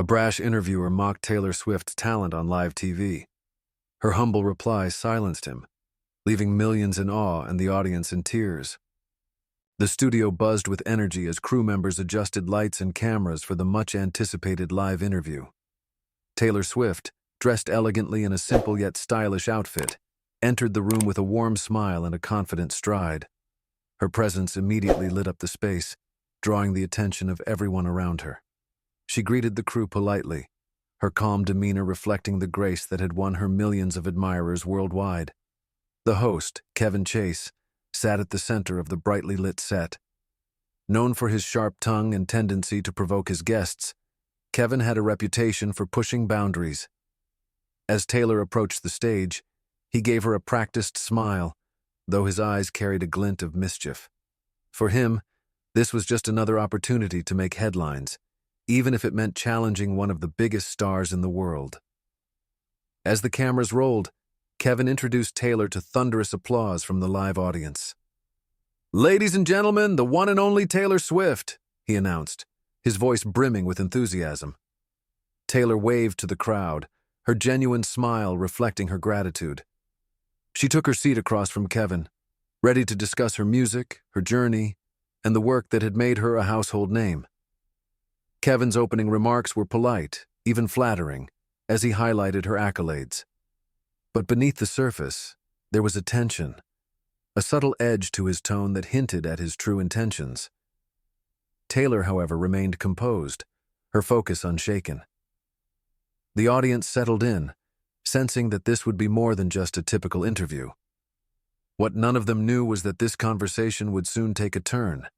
A brash interviewer mocked Taylor Swift's talent on live TV. Her humble reply silenced him, leaving millions in awe and the audience in tears. The studio buzzed with energy as crew members adjusted lights and cameras for the much-anticipated live interview. Taylor Swift, dressed elegantly in a simple yet stylish outfit, entered the room with a warm smile and a confident stride. Her presence immediately lit up the space, drawing the attention of everyone around her. She greeted the crew politely, her calm demeanor reflecting the grace that had won her millions of admirers worldwide. The host, Kevin Chase, sat at the center of the brightly lit set. Known for his sharp tongue and tendency to provoke his guests, Kevin had a reputation for pushing boundaries. As Taylor approached the stage, he gave her a practiced smile, though his eyes carried a glint of mischief. For him, this was just another opportunity to make headlines, even if it meant challenging one of the biggest stars in the world. As the cameras rolled, Kevin introduced Taylor to thunderous applause from the live audience. "Ladies and gentlemen, the one and only Taylor Swift," he announced, his voice brimming with enthusiasm. Taylor waved to the crowd, her genuine smile reflecting her gratitude. She took her seat across from Kevin, ready to discuss her music, her journey, and the work that had made her a household name. Kevin's opening remarks were polite, even flattering, as he highlighted her accolades. But beneath the surface, there was a tension, a subtle edge to his tone that hinted at his true intentions. Taylor, however, remained composed, her focus unshaken. The audience settled in, sensing that this would be more than just a typical interview. What none of them knew was that this conversation would soon take a turn,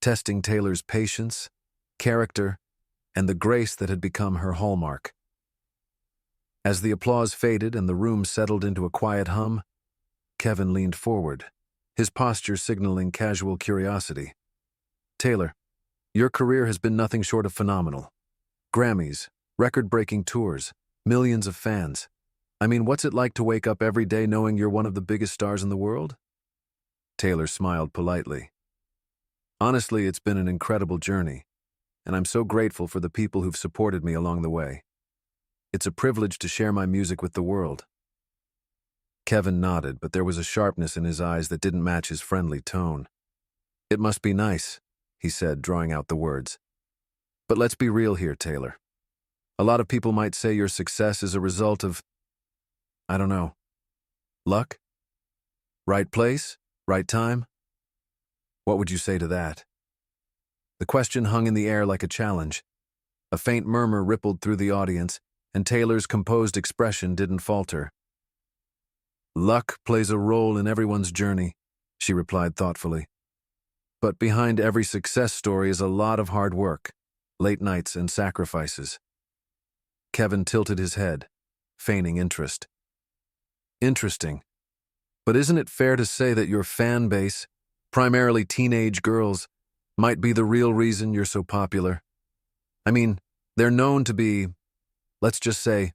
testing Taylor's patience, character, and the grace that had become her hallmark. As the applause faded and the room settled into a quiet hum, Kevin leaned forward, his posture signaling casual curiosity. "Taylor, your career has been nothing short of phenomenal. Grammys, record-breaking tours, millions of fans. I mean, what's it like to wake up every day knowing you're one of the biggest stars in the world?" Taylor smiled politely. "Honestly, it's been an incredible journey, and I'm so grateful for the people who've supported me along the way. It's a privilege to share my music with the world." Kevin nodded, but there was a sharpness in his eyes that didn't match his friendly tone. "It must be nice," he said, drawing out the words. "But let's be real here, Taylor. A lot of people might say your success is a result of, I don't know, luck? Right place? Right time? What would you say to that?" The question hung in the air like a challenge. A faint murmur rippled through the audience, and Taylor's composed expression didn't falter. "Luck plays a role in everyone's journey," she replied thoughtfully. "But behind every success story is a lot of hard work, late nights, and sacrifices." Kevin tilted his head, feigning interest. "Interesting. But isn't it fair to say that your fan base, primarily teenage girls, might be the real reason you're so popular? I mean, they're known to be, let's just say,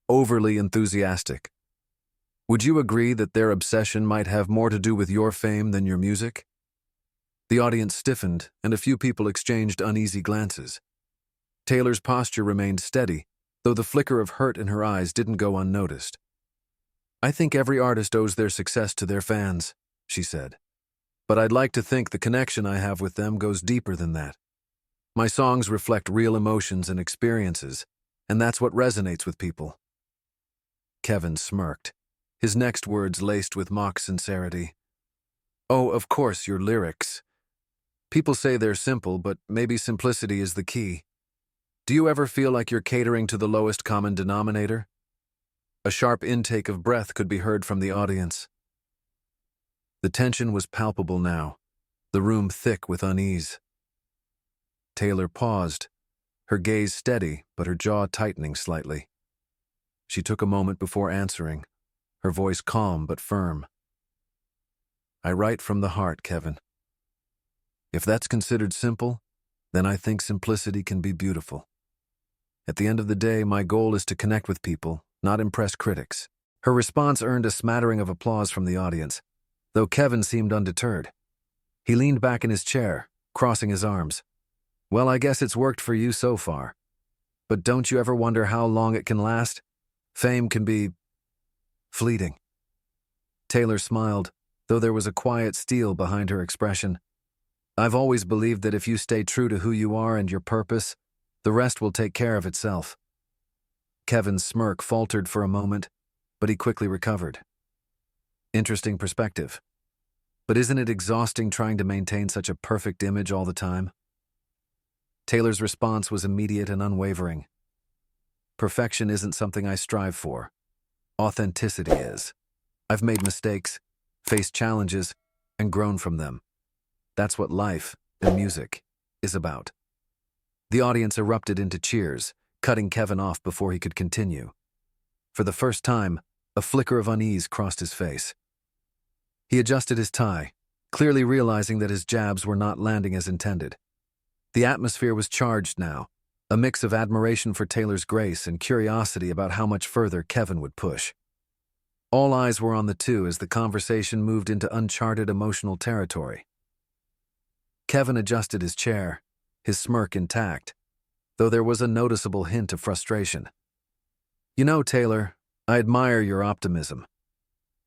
overly enthusiastic. Would you agree that their obsession might have more to do with your fame than your music?" The audience stiffened, and a few people exchanged uneasy glances. Taylor's posture remained steady, though the flicker of hurt in her eyes didn't go unnoticed. "I think every artist owes their success to their fans," she said. "But I'd like to think the connection I have with them goes deeper than that. My songs reflect real emotions and experiences, and that's what resonates with people." Kevin smirked, his next words laced with mock sincerity. "Oh, of course, your lyrics. People say they're simple, but maybe simplicity is the key. Do you ever feel like you're catering to the lowest common denominator?" A sharp intake of breath could be heard from the audience. The tension was palpable now, the room thick with unease. Taylor paused, her gaze steady but her jaw tightening slightly. She took a moment before answering, her voice calm but firm. "I write from the heart, Kevin. If that's considered simple, then I think simplicity can be beautiful. At the end of the day, my goal is to connect with people, not impress critics." Her response earned a smattering of applause from the audience, though Kevin seemed undeterred. He leaned back in his chair, crossing his arms. "Well, I guess it's worked for you so far. But don't you ever wonder how long it can last? Fame can be fleeting. Taylor smiled, though there was a quiet steel behind her expression. I've always believed that if you stay true to who you are and your purpose, the rest will take care of itself. Kevin's smirk faltered for a moment, but he quickly recovered. Interesting perspective. But isn't it exhausting trying to maintain such a perfect image all the time? Taylor's response was immediate and unwavering. Perfection isn't something I strive for. Authenticity is. I've made mistakes, faced challenges, and grown from them. That's what life and music is about. The audience erupted into cheers, cutting Kevin off before he could continue. For the first time, a flicker of unease crossed his face. He adjusted his tie, clearly realizing that his jabs were not landing as intended. The atmosphere was charged now, a mix of admiration for Taylor's grace and curiosity about how much further Kevin would push. All eyes were on the two as the conversation moved into uncharted emotional territory. Kevin adjusted his chair, his smirk intact, though there was a noticeable hint of frustration. You know, Taylor, I admire your optimism.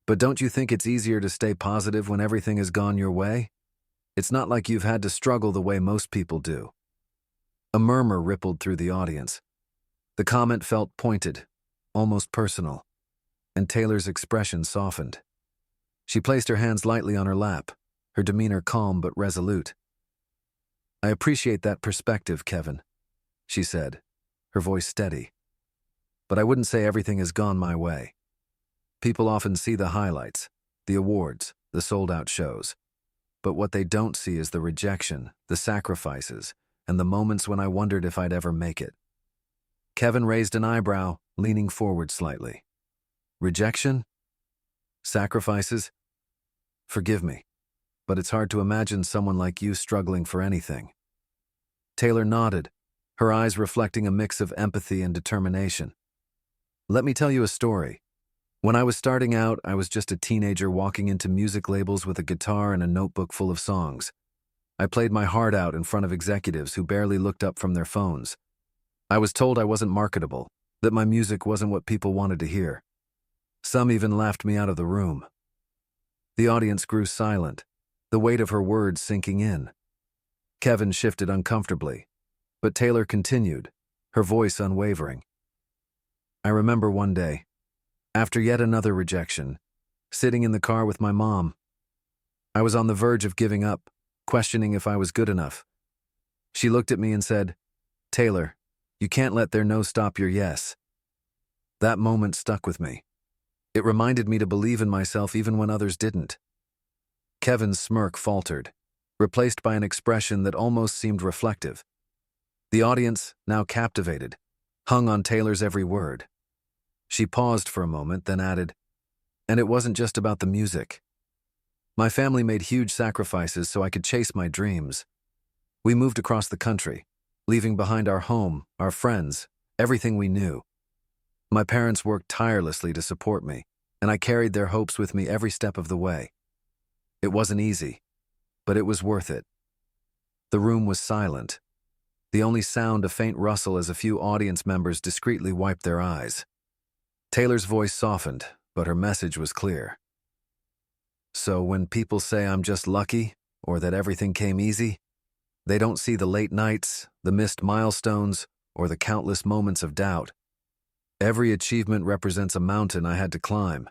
But don't you think it's easier to stay positive when everything has gone your way? It's not like you've had to struggle the way most people do. A murmur rippled through the audience. The comment felt pointed, almost personal, and Taylor's expression softened. She placed her hands lightly on her lap, her demeanor calm but resolute. I appreciate that perspective, Kevin, she said, her voice steady. But I wouldn't say everything has gone my way. People often see the highlights, the awards, the sold-out shows. But what they don't see is the rejection, the sacrifices, and the moments when I wondered if I'd ever make it. Kevin raised an eyebrow, leaning forward slightly. Rejection? Sacrifices? Forgive me, but it's hard to imagine someone like you struggling for anything. Taylor nodded, her eyes reflecting a mix of empathy and determination. Let me tell you a story. When I was starting out, I was just a teenager walking into music labels with a guitar and a notebook full of songs. I played my heart out in front of executives who barely looked up from their phones. I was told I wasn't marketable, that my music wasn't what people wanted to hear. Some even laughed me out of the room. The audience grew silent, the weight of her words sinking in. Kevin shifted uncomfortably, but Taylor continued, her voice unwavering. I remember one day, after yet another rejection, sitting in the car with my mom. I was on the verge of giving up, questioning if I was good enough. She looked at me and said, Taylor, you can't let their no stop your yes. That moment stuck with me. It reminded me to believe in myself even when others didn't. Kevin's smirk faltered, replaced by an expression that almost seemed reflective. The audience, now captivated, hung on Taylor's every word. She paused for a moment, then added, and it wasn't just about the music. My family made huge sacrifices so I could chase my dreams. We moved across the country, leaving behind our home, our friends, everything we knew. My parents worked tirelessly to support me, and I carried their hopes with me every step of the way. It wasn't easy, but it was worth it. The room was silent, the only sound a faint rustle as a few audience members discreetly wiped their eyes. Taylor's voice softened, but her message was clear. So when people say I'm just lucky, or that everything came easy, they don't see the late nights, the missed milestones, or the countless moments of doubt. Every achievement represents a mountain I had to climb.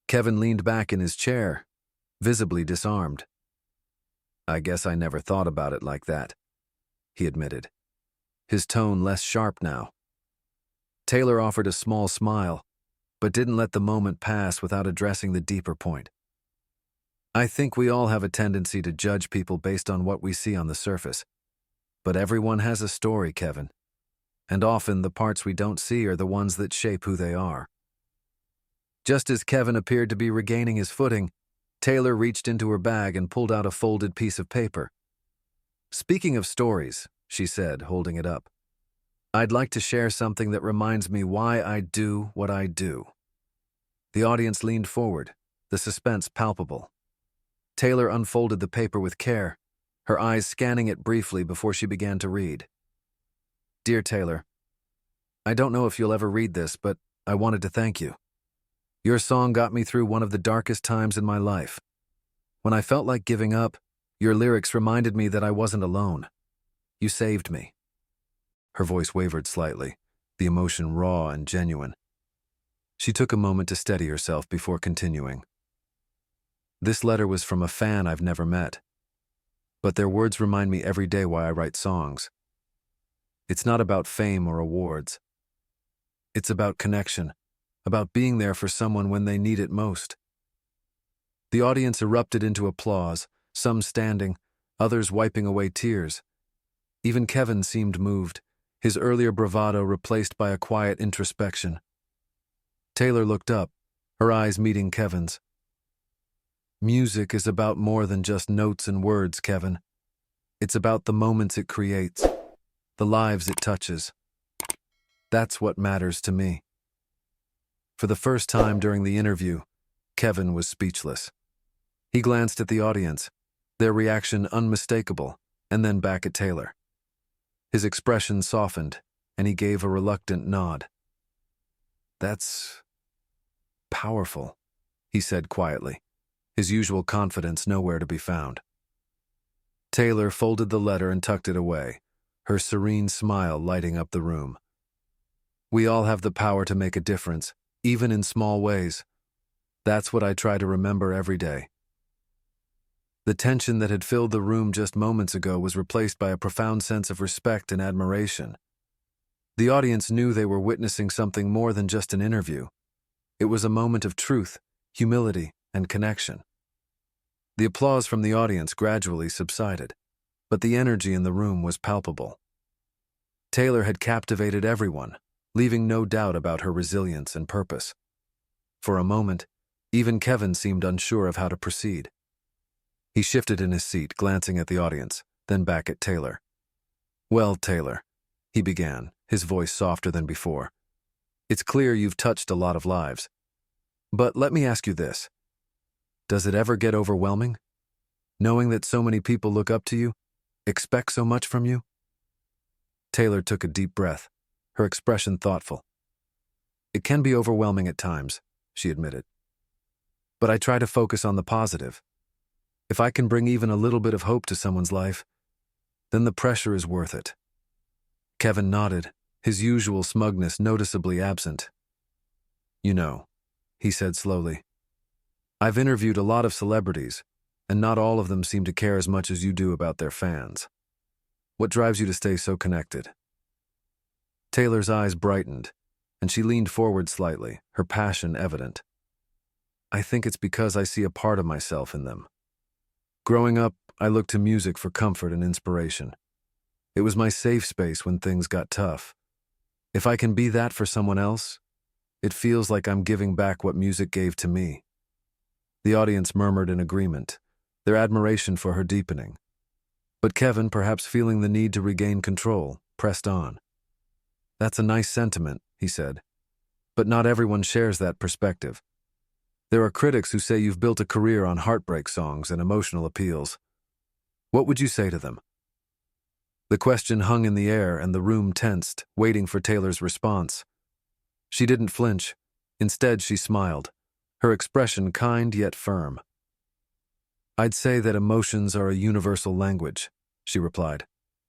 Kevin leaned back in his chair, visibly disarmed. I guess I never thought about it like that, he admitted, his tone less sharp now. Taylor offered a small smile, but didn't let the moment pass without addressing the deeper point. I think we all have a tendency to judge people based on what we see on the surface. But everyone has a story, Kevin. And often the parts we don't see are the ones that shape who they are. Just as Kevin appeared to be regaining his footing, Taylor reached into her bag and pulled out a folded piece of paper. Speaking of stories, she said, holding it up, I'd like to share something that reminds me why I do what I do. The audience leaned forward, the suspense palpable. Taylor unfolded the paper with care, her eyes scanning it briefly before she began to read. Dear Taylor, I don't know if you'll ever read this, but I wanted to thank you. Your song got me through one of the darkest times in my life. When I felt like giving up, your lyrics reminded me that I wasn't alone. You saved me." Her voice wavered slightly, the emotion raw and genuine. She took a moment to steady herself before continuing. "This letter was from a fan I've never met, but their words remind me every day why I write songs. It's not about fame or awards. It's about connection, about being there for someone when they need it most." The audience erupted into applause, some standing, others wiping away tears. Even Kevin seemed moved, his earlier bravado replaced by a quiet introspection. Taylor looked up, her eyes meeting Kevin's. "Music is about more than just notes and words, Kevin. It's about the moments it creates, the lives it touches. That's what matters to me." For the first time during the interview, Kevin was speechless. He glanced at the audience, their reaction unmistakable, and then back at Taylor. His expression softened, and he gave a reluctant nod. "That's powerful," he said quietly, his usual confidence nowhere to be found. Taylor folded the letter and tucked it away, her serene smile lighting up the room. "We all have the power to make a difference, even in small ways. That's what I try to remember every day." The tension that had filled the room just moments ago was replaced by a profound sense of respect and admiration. The audience knew they were witnessing something more than just an interview. It was a moment of truth, humility, and connection. The applause from the audience gradually subsided, but the energy in the room was palpable. Taylor had captivated everyone, leaving no doubt about her resilience and purpose. For a moment, even Kevin seemed unsure of how to proceed. He shifted in his seat, glancing at the audience, then back at Taylor. "Well, Taylor," he began, his voice softer than before, "it's clear you've touched a lot of lives. But let me ask you this. Does it ever get overwhelming? Knowing that so many people look up to you, expect so much from you?" Taylor took a deep breath, her expression thoughtful. "It can be overwhelming at times," she admitted. "But I try to focus on the positive. If I can bring even a little bit of hope to someone's life, then the pressure is worth it." Kevin nodded, his usual smugness noticeably absent. "You know," he said slowly, "I've interviewed a lot of celebrities, and not all of them seem to care as much as you do about their fans. What drives you to stay so connected?" Taylor's eyes brightened, and she leaned forward slightly, her passion evident. "I think it's because I see a part of myself in them. Growing up, I looked to music for comfort and inspiration. It was my safe space when things got tough. If I can be that for someone else, it feels like I'm giving back what music gave to me." The audience murmured in agreement, their admiration for her deepening. But Kevin, perhaps feeling the need to regain control, pressed on. "That's a nice sentiment," he said, "but not everyone shares that perspective. There are critics who say you've built a career on heartbreak songs and emotional appeals. What would you say to them?" The question hung in the air and the room tensed, waiting for Taylor's response. She didn't flinch. Instead, she smiled, her expression kind yet firm. "I'd say that emotions are a universal language," she replied.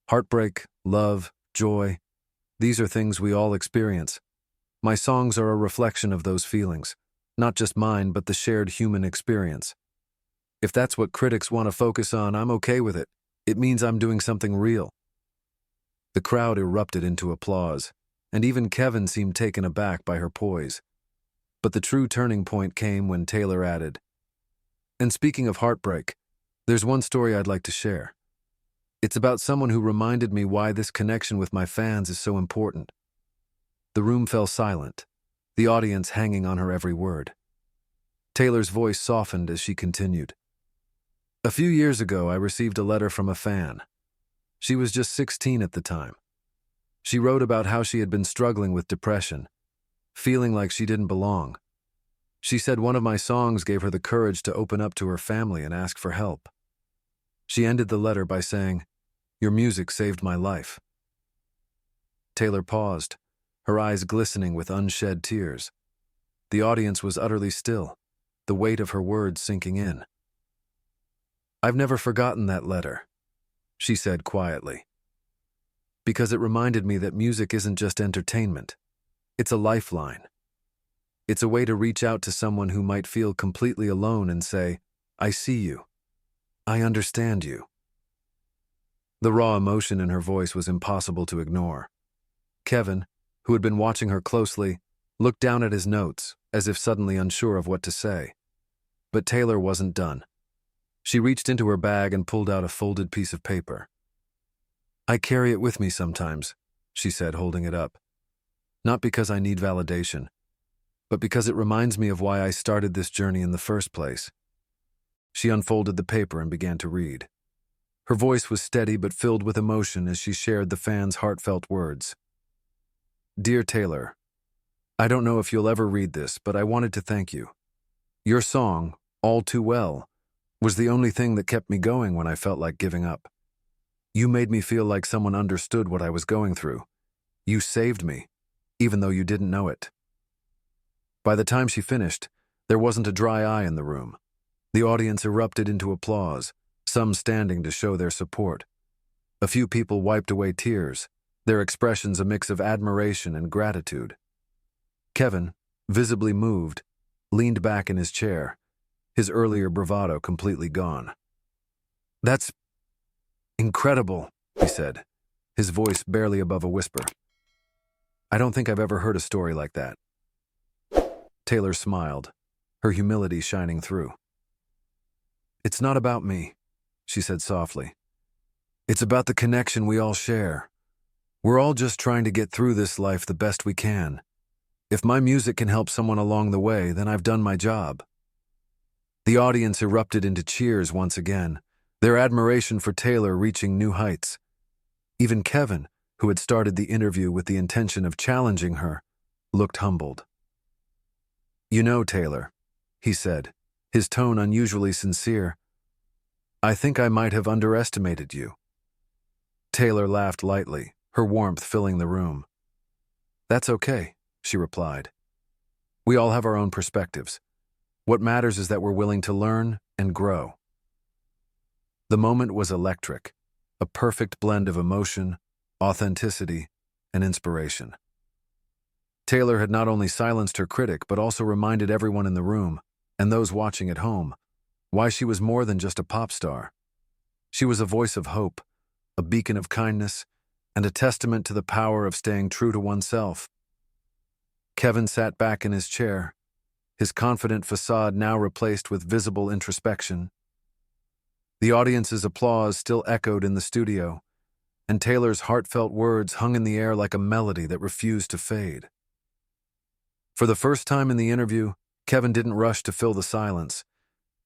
"Heartbreak, love, joy, these are things we all experience. My songs are a reflection of those feelings. Not just mine, but the shared human experience. If that's what critics want to focus on, I'm okay with it. It means I'm doing something real." The crowd erupted into applause, and even Kevin seemed taken aback by her poise. But the true turning point came when Taylor added, "And speaking of heartbreak, there's one story I'd like to share. It's about someone who reminded me why this connection with my fans is so important." The room fell silent, the audience hanging on her every word. Taylor's voice softened as she continued. "A few years ago, I received a letter from a fan. She was just 16 at the time. She wrote about how she had been struggling with depression, feeling like she didn't belong. She said one of my songs gave her the courage to open up to her family and ask for help. She ended the letter by saying, 'Your music saved my life.'" Taylor paused, her eyes glistening with unshed tears. The audience was utterly still, the weight of her words sinking in. "I've never forgotten that letter," she said quietly, "because it reminded me that music isn't just entertainment. It's a lifeline. It's a way to reach out to someone who might feel completely alone and say, 'I see you. I understand you.'" The raw emotion in her voice was impossible to ignore. Kevin, who had been watching her closely, looked down at his notes, as if suddenly unsure of what to say. But Taylor wasn't done. She reached into her bag and pulled out a folded piece of paper. "I carry it with me sometimes," she said, holding it up. "Not because I need validation, but because it reminds me of why I started this journey in the first place." She unfolded the paper and began to read. Her voice was steady but filled with emotion as she shared the fans' heartfelt words. "Dear Taylor, I don't know if you'll ever read this, but I wanted to thank you. Your song, All Too Well, was the only thing that kept me going when I felt like giving up. You made me feel like someone understood what I was going through. You saved me, even though you didn't know it." By the time she finished, there wasn't a dry eye in the room. The audience erupted into applause, some standing to show their support. A few people wiped away tears, their expressions a mix of admiration and gratitude. Kevin, visibly moved, leaned back in his chair, his earlier bravado completely gone. "That's incredible," he said, his voice barely above a whisper. "I don't think I've ever heard a story like that." Taylor smiled, her humility shining through. "It's not about me," she said softly. "It's about the connection we all share. We're all just trying to get through this life the best we can. If my music can help someone along the way, then I've done my job." The audience erupted into cheers once again, their admiration for Taylor reaching new heights. Even Kevin, who had started the interview with the intention of challenging her, looked humbled. "You know, Taylor," he said, his tone unusually sincere, "I think I might have underestimated you." Taylor laughed lightly, her warmth filling the room. "That's okay," she replied. "We all have our own perspectives. What matters is that we're willing to learn and grow." The moment was electric, a perfect blend of emotion, authenticity, and inspiration. Taylor had not only silenced her critic but also reminded everyone in the room, and those watching at home, why she was more than just a pop star. She was a voice of hope, a beacon of kindness, and a testament to the power of staying true to oneself. Kevin sat back in his chair, his confident facade now replaced with visible introspection. The audience's applause still echoed in the studio, and Taylor's heartfelt words hung in the air like a melody that refused to fade. For the first time in the interview, Kevin didn't rush to fill the silence.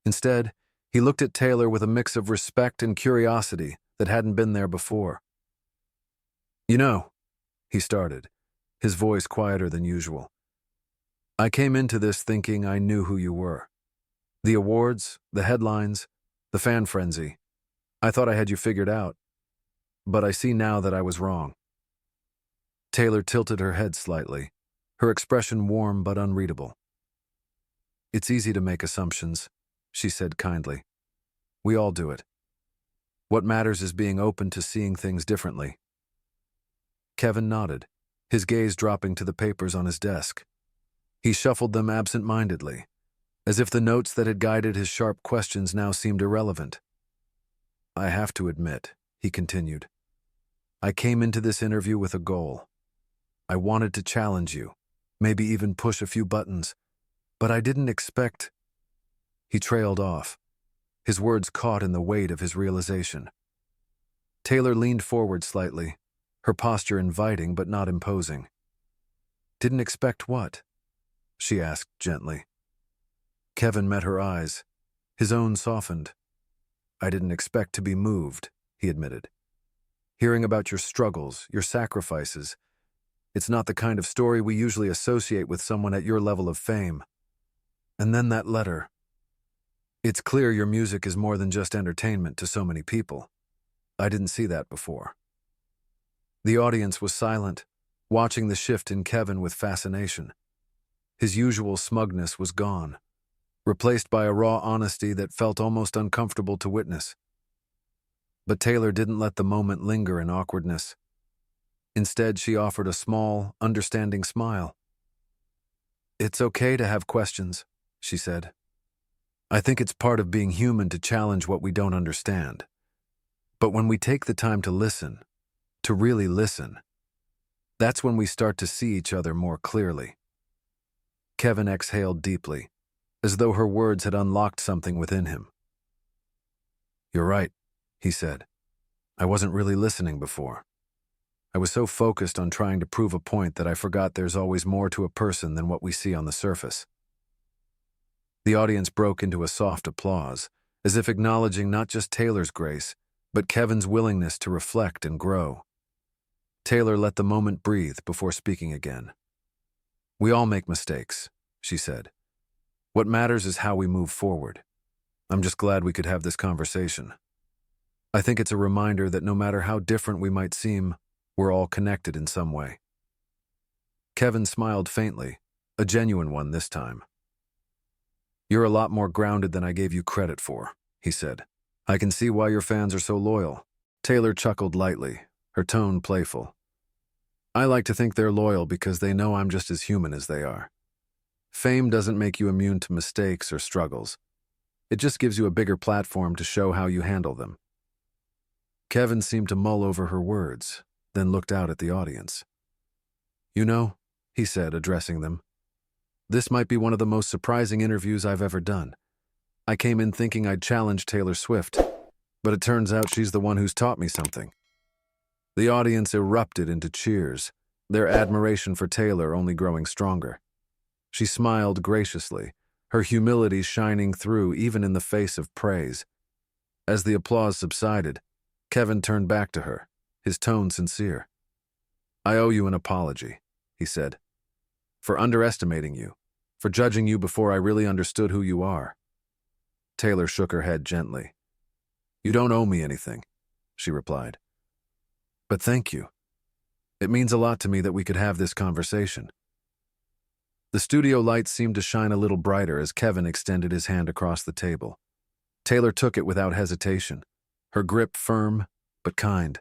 Instead, he looked at Taylor with a mix of respect and curiosity that hadn't been there before. "You know," he started, his voice quieter than usual, "I came into this thinking I knew who you were. The awards, the headlines, the fan frenzy. I thought I had you figured out. But I see now that I was wrong." Taylor tilted her head slightly, her expression warm but unreadable. "It's easy to make assumptions," she said kindly. "We all do it. What matters is being open to seeing things differently." Kevin nodded, his gaze dropping to the papers on his desk. He shuffled them absent-mindedly, as if the notes that had guided his sharp questions now seemed irrelevant. "I have to admit," he continued, "I came into this interview with a goal. I wanted to challenge you, maybe even push a few buttons, but I didn't expect—" He trailed off, his words caught in the weight of his realization. Taylor leaned forward slightly, her posture inviting but not imposing. "Didn't expect what?" she asked gently. Kevin met her eyes. His own softened. "I didn't expect to be moved," he admitted. "Hearing about your struggles, your sacrifices, it's not the kind of story we usually associate with someone at your level of fame. And then that letter. It's clear your music is more than just entertainment to so many people. I didn't see that before." The audience was silent, watching the shift in Kevin with fascination. His usual smugness was gone, replaced by a raw honesty that felt almost uncomfortable to witness. But Taylor didn't let the moment linger in awkwardness. Instead, she offered a small, understanding smile. "It's okay to have questions," she said. "I think it's part of being human to challenge what we don't understand. But when we take the time to listen, to really listen, that's when we start to see each other more clearly." Kevin exhaled deeply, as though her words had unlocked something within him. "You're right," he said. "I wasn't really listening before. I was so focused on trying to prove a point that I forgot there's always more to a person than what we see on the surface." The audience broke into a soft applause, as if acknowledging not just Taylor's grace, but Kevin's willingness to reflect and grow. Taylor let the moment breathe before speaking again. "We all make mistakes," she said. "What matters is how we move forward. I'm just glad we could have this conversation. I think it's a reminder that no matter how different we might seem, we're all connected in some way." Kevin smiled faintly, a genuine one this time. "You're a lot more grounded than I gave you credit for," he said. "I can see why your fans are so loyal." Taylor chuckled lightly, her tone playful. "I like to think they're loyal because they know I'm just as human as they are. Fame doesn't make you immune to mistakes or struggles. It just gives you a bigger platform to show how you handle them." Kevin seemed to mull over her words, then looked out at the audience. "You know," he said, addressing them, "this might be one of the most surprising interviews I've ever done. I came in thinking I'd challenge Taylor Swift, but it turns out she's the one who's taught me something." The audience erupted into cheers, their admiration for Taylor only growing stronger. She smiled graciously, her humility shining through even in the face of praise. As the applause subsided, Kevin turned back to her, his tone sincere. "I owe you an apology," he said, "for underestimating you, for judging you before I really understood who you are." Taylor shook her head gently. "You don't owe me anything," she replied. "But thank you. It means a lot to me that we could have this conversation." The studio lights seemed to shine a little brighter as Kevin extended his hand across the table. Taylor took it without hesitation, her grip firm but kind.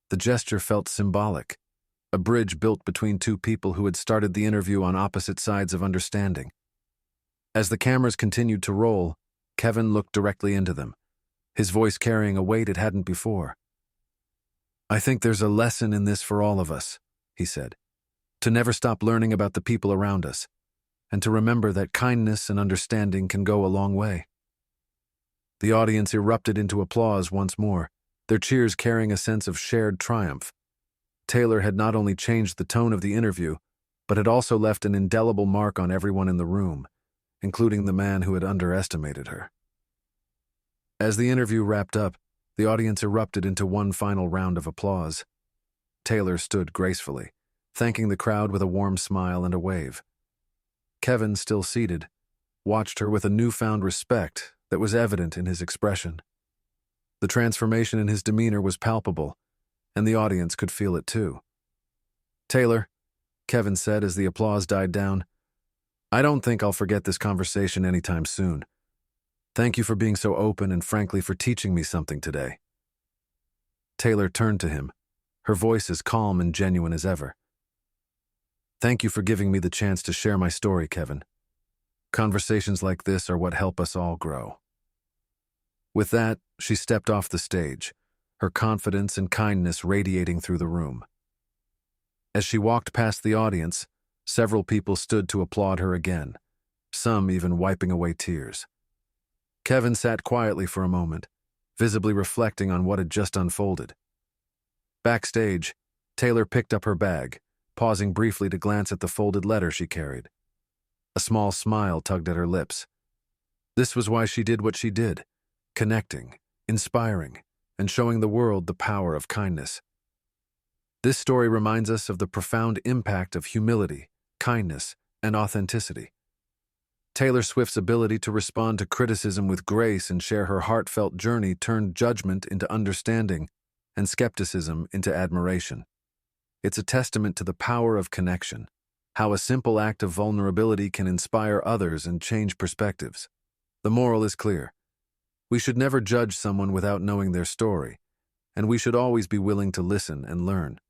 The gesture felt symbolic, a bridge built between two people who had started the interview on opposite sides of understanding. As the cameras continued to roll, Kevin looked directly into them, his voice carrying a weight it hadn't before. "I think there's a lesson in this for all of us," he said, "to never stop learning about the people around us, and to remember that kindness and understanding can go a long way." The audience erupted into applause once more, their cheers carrying a sense of shared triumph. Taylor had not only changed the tone of the interview, but had also left an indelible mark on everyone in the room, including the man who had underestimated her. As the interview wrapped up, the audience erupted into one final round of applause. Taylor stood gracefully, thanking the crowd with a warm smile and a wave. Kevin, still seated, watched her with a newfound respect that was evident in his expression. The transformation in his demeanor was palpable, and the audience could feel it too. "Taylor," Kevin said as the applause died down, "I don't think I'll forget this conversation anytime soon. Thank you for being so open and frankly for teaching me something today." Taylor turned to him, her voice as calm and genuine as ever. "Thank you for giving me the chance to share my story, Kevin. Conversations like this are what help us all grow." With that, she stepped off the stage, her confidence and kindness radiating through the room. As she walked past the audience, several people stood to applaud her again, some even wiping away tears. Kevin sat quietly for a moment, visibly reflecting on what had just unfolded. Backstage, Taylor picked up her bag, pausing briefly to glance at the folded letter she carried. A small smile tugged at her lips. This was why she did what she did, connecting, inspiring, and showing the world the power of kindness. This story reminds us of the profound impact of humility, kindness, and authenticity. Taylor Swift's ability to respond to criticism with grace and share her heartfelt journey turned judgment into understanding and skepticism into admiration. It's a testament to the power of connection, how a simple act of vulnerability can inspire others and change perspectives. The moral is clear. We should never judge someone without knowing their story, and we should always be willing to listen and learn.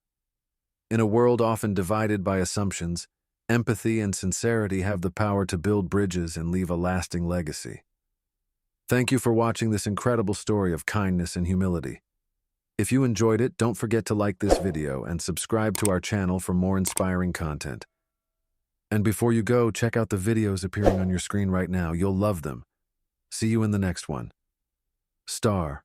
In a world often divided by assumptions, empathy and sincerity have the power to build bridges and leave a lasting legacy. Thank you for watching this incredible story of kindness and humility. If you enjoyed it, don't forget to like this video and subscribe to our channel for more inspiring content. And before you go, check out the videos appearing on your screen right now. You'll love them. See you in the next one. Star.